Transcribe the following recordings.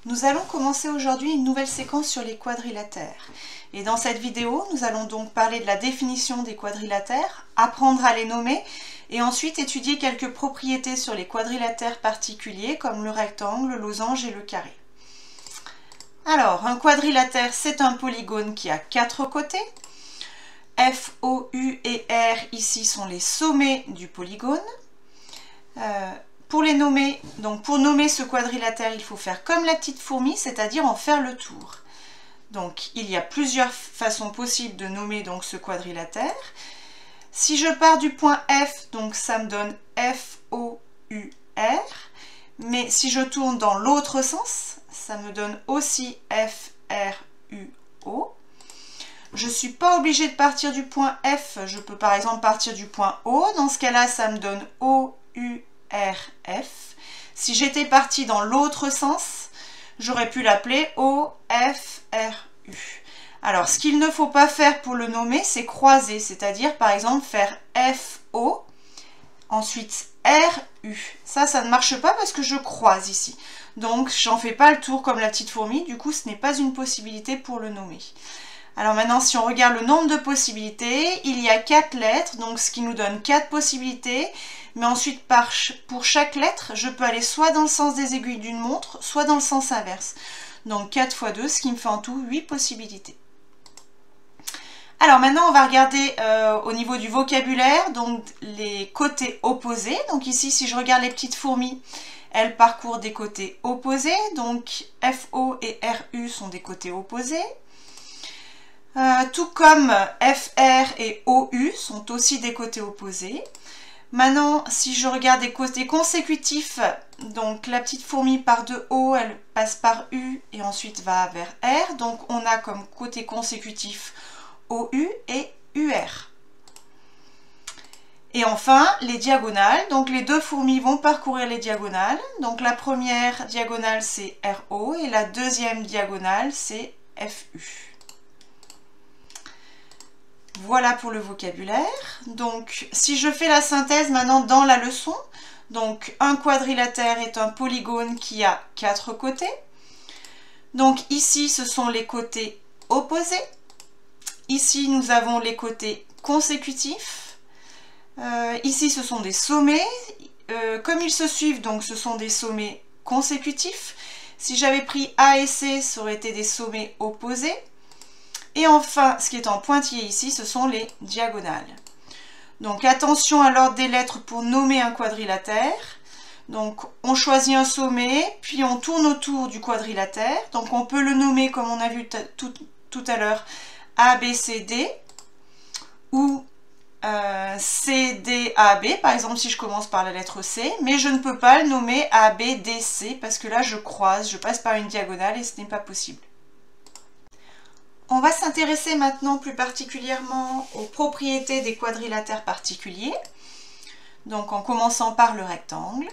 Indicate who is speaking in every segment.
Speaker 1: Nous allons commencer aujourd'hui une nouvelle séquence sur les quadrilatères. Et dans cette vidéo, nous allons donc parler de la définition des quadrilatères, apprendre à les nommer et ensuite étudier quelques propriétés sur les quadrilatères particuliers comme le rectangle, le losange et le carré. Alors, un quadrilatère, c'est un polygone qui a 4 côtés. F, O, U et R ici sont les sommets du polygone. Pour les nommer, donc pour nommer ce quadrilatère, il faut faire comme la petite fourmi, c'est-à-dire en faire le tour. Donc il y a plusieurs façons possibles de nommer donc ce quadrilatère. Si je pars du point F, donc ça me donne F, O, U, R. Mais si je tourne dans l'autre sens, ça me donne aussi F, R, U, O. Je ne suis pas obligée de partir du point F, je peux par exemple partir du point O. Dans ce cas-là, ça me donne O, U, R, F. Si j'étais partie dans l'autre sens, j'aurais pu l'appeler O, F, R, U. Alors, ce qu'il ne faut pas faire pour le nommer, c'est croiser, c'est-à-dire par exemple faire F, O, ensuite R, U. Ça ne marche pas parce que je croise ici. Donc, j'en fais pas le tour comme la petite fourmi, du coup, ce n'est pas une possibilité pour le nommer. Alors maintenant, si on regarde le nombre de possibilités, il y a 4 lettres, donc ce qui nous donne 4 possibilités. Mais ensuite, pour chaque lettre, je peux aller soit dans le sens des aiguilles d'une montre, soit dans le sens inverse. Donc 4 fois 2, ce qui me fait en tout 8 possibilités. Alors maintenant, on va regarder au niveau du vocabulaire, donc les côtés opposés. Donc ici, si je regarde les petites fourmis, elles parcourent des côtés opposés. Donc FO et RU sont des côtés opposés. Tout comme FR et OU sont aussi des côtés opposés. Maintenant, si je regarde des côtés consécutifs, donc la petite fourmi part de O, elle passe par U et ensuite va vers R. Donc on a comme côté consécutif OU et UR. Et enfin, les diagonales. Donc les deux fourmis vont parcourir les diagonales. Donc la première diagonale c'est RO et la deuxième diagonale c'est FU. Voilà pour le vocabulaire. Donc, si je fais la synthèse maintenant dans la leçon, donc un quadrilatère est un polygone qui a 4 côtés. Donc ici, ce sont les côtés opposés. Ici, nous avons les côtés consécutifs. Ici, ce sont des sommets. Comme ils se suivent, donc ce sont des sommets consécutifs. Si j'avais pris A et C, ça aurait été des sommets opposés. Et enfin, ce qui est en pointillé ici, ce sont les diagonales. Donc attention à l'ordre des lettres pour nommer un quadrilatère. Donc on choisit un sommet, puis on tourne autour du quadrilatère. Donc on peut le nommer, comme on a vu tout à l'heure, A, B, C, D. Ou C, D, A, B. Par exemple, si je commence par la lettre C. Mais je ne peux pas le nommer A, B, D, C, parce que là je croise, je passe par une diagonale et ce n'est pas possible. On va s'intéresser maintenant plus particulièrement aux propriétés des quadrilatères particuliers. Donc en commençant par le rectangle.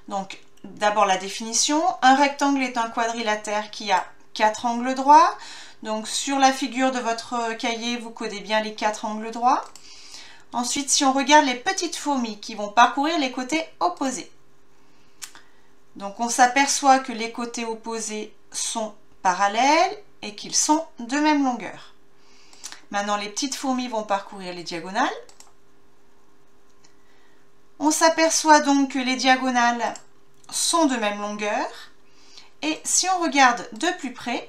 Speaker 1: Donc d'abord la définition. Un rectangle est un quadrilatère qui a 4 angles droits. Donc sur la figure de votre cahier, vous codez bien les 4 angles droits. Ensuite, si on regarde les petites fourmis qui vont parcourir les côtés opposés. Donc on s'aperçoit que les côtés opposés sont parallèles et qu'ils sont de même longueur. Maintenant, les petites fourmis vont parcourir les diagonales. On s'aperçoit donc que les diagonales sont de même longueur. Et si on regarde de plus près,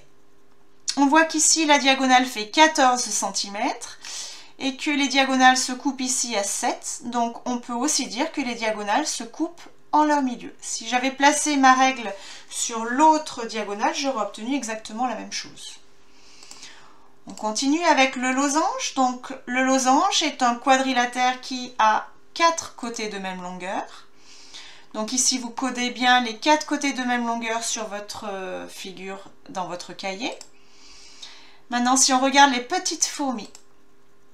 Speaker 1: on voit qu'ici, la diagonale fait 14 cm et que les diagonales se coupent ici à 7. Donc, on peut aussi dire que les diagonales se coupent en leur milieu. Si j'avais placé ma règle sur l'autre diagonale, j'aurais obtenu exactement la même chose. On continue avec le losange. Donc le losange est un quadrilatère qui a 4 côtés de même longueur. Donc ici vous codez bien les 4 côtés de même longueur sur votre figure dans votre cahier. Maintenant, si on regarde les petites fourmis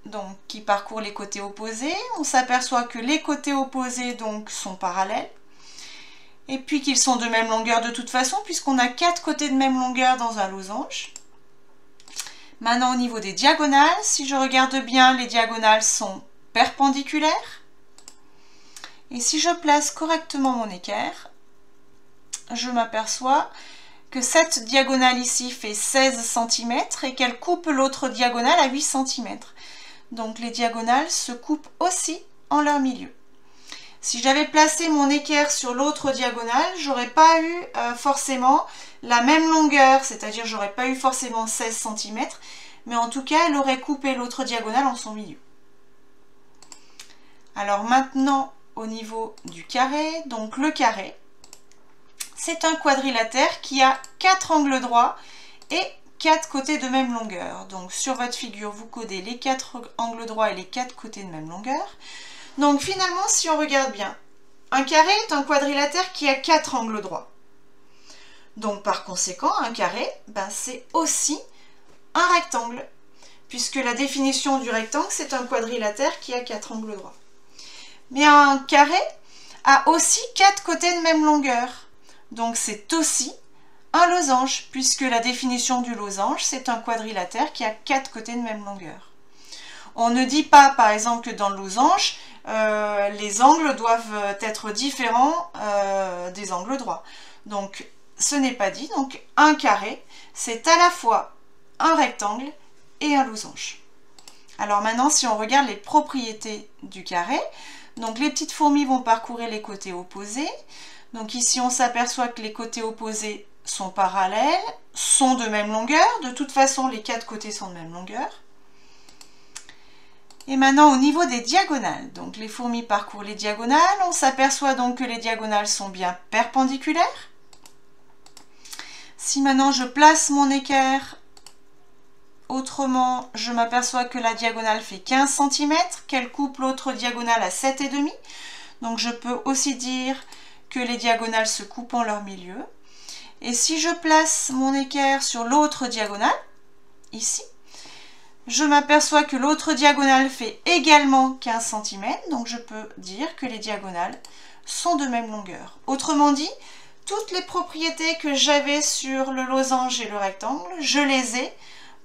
Speaker 1: donc, qui parcourent les côtés opposés, on s'aperçoit que les côtés opposés donc, sont parallèles. Et puis qu'ils sont de même longueur de toute façon, puisqu'on a 4 côtés de même longueur dans un losange. Maintenant, au niveau des diagonales, si je regarde bien, les diagonales sont perpendiculaires. Et si je place correctement mon équerre, je m'aperçois que cette diagonale ici fait 16 cm et qu'elle coupe l'autre diagonale à 8 cm. Donc les diagonales se coupent aussi en leur milieu. Si j'avais placé mon équerre sur l'autre diagonale, j'aurais pas eu forcément la même longueur, c'est-à-dire j'aurais pas eu forcément 16 cm, mais en tout cas elle aurait coupé l'autre diagonale en son milieu. Alors maintenant au niveau du carré, donc le carré, c'est un quadrilatère qui a 4 angles droits et 4 côtés de même longueur. Donc sur votre figure, vous codez les 4 angles droits et les 4 côtés de même longueur. Donc finalement, si on regarde bien, un carré est un quadrilatère qui a 4 angles droits. Donc par conséquent, un carré, c'est aussi un rectangle, puisque la définition du rectangle, c'est un quadrilatère qui a 4 angles droits. Mais un carré a aussi 4 côtés de même longueur. Donc c'est aussi un losange, puisque la définition du losange, c'est un quadrilatère qui a 4 côtés de même longueur. On ne dit pas, par exemple, que dans le losange, les angles doivent être différents des angles droits. Donc, ce n'est pas dit. Donc, un carré, c'est à la fois un rectangle et un losange. Alors maintenant, si on regarde les propriétés du carré, donc les petites fourmis vont parcourir les côtés opposés. Donc ici, on s'aperçoit que les côtés opposés sont parallèles, sont de même longueur. De toute façon, les 4 côtés sont de même longueur. Et maintenant, au niveau des diagonales, donc les fourmis parcourent les diagonales. On s'aperçoit donc que les diagonales sont bien perpendiculaires. Si maintenant je place mon équerre autrement, je m'aperçois que la diagonale fait 15 cm, qu'elle coupe l'autre diagonale à 7,5. Donc je peux aussi dire que les diagonales se coupent en leur milieu. Et si je place mon équerre sur l'autre diagonale, ici, je m'aperçois que l'autre diagonale fait également 15 cm, donc je peux dire que les diagonales sont de même longueur. Autrement dit, toutes les propriétés que j'avais sur le losange et le rectangle, je les ai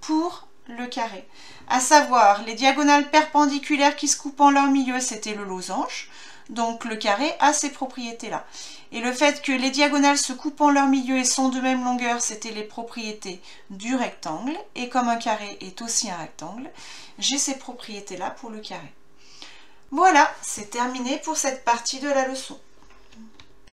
Speaker 1: pour le carré. À savoir, les diagonales perpendiculaires qui se coupent en leur milieu, c'était le losange. Donc le carré a ces propriétés-là. Et le fait que les diagonales se coupent en leur milieu et sont de même longueur, c'était les propriétés du rectangle. Et comme un carré est aussi un rectangle, j'ai ces propriétés-là pour le carré. Voilà, c'est terminé pour cette partie de la leçon.